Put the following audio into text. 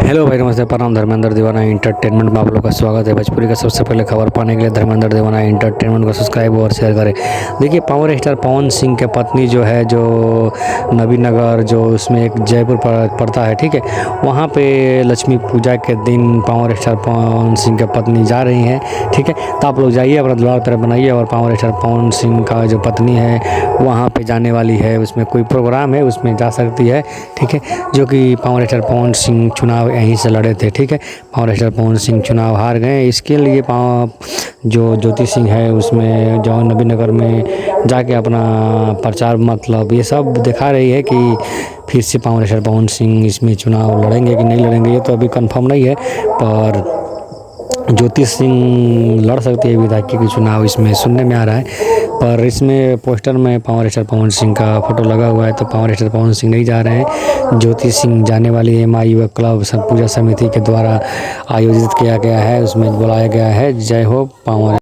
Hello भाई, नमस्ते, प्रणाम। धर्मेंद्र दीवाना एंटरटेनमेंट में आप लोग का स्वागत है। भोजपुरी का सबसे पहले खबर पाने के लिए धर्मेंद्र दीवाना एंटरटेनमेंट को सब्सक्राइब और शेयर करें। देखिए, पावर स्टार पवन सिंह के पत्नी जो है, जो नबीनगर, जो उसमें एक जयपुर पड़ता है, ठीक है, वहाँ पे लक्ष्मी पूजा के दिन पावर स्टार पवन सिंह के पत्नी जा रही हैं, ठीक है। तो आप लोग जाइए, अपना द्वार पर बनाइए और पावर स्टार पवन सिंह का जो पत्नी है वहाँ पे जाने वाली है। उसमें कोई प्रोग्राम है, उसमें जा सकती है, ठीक है। जो कि पावर स्टार पवन सिंह चुनाव यहीं से लड़े थे, ठीक है। पावर स्टार पवन सिंह चुनाव हार गए, इसके लिए जो ज्योति सिंह है उसमें जो नबीनगर में जाके अपना प्रचार, मतलब ये सब दिखा रही है कि फिर से पावर स्टार पवन सिंह इसमें चुनाव लड़ेंगे कि नहीं लड़ेंगे, ये तो अभी कंफर्म नहीं है। पर ज्योति सिंह लड़ सकती है विधायकी के चुनाव, इसमें सुनने में आ रहा है। पर इसमें पोस्टर में पावर स्टार पवन सिंह का फोटो लगा हुआ है, तो पावर स्टार पवन सिंह नहीं जा रहे हैं। ज्योति सिंह जाने वाली है। MI युवक क्लब पूजा समिति के द्वारा आयोजित किया गया है, उसमें बुलाया गया है। जय हो पावर।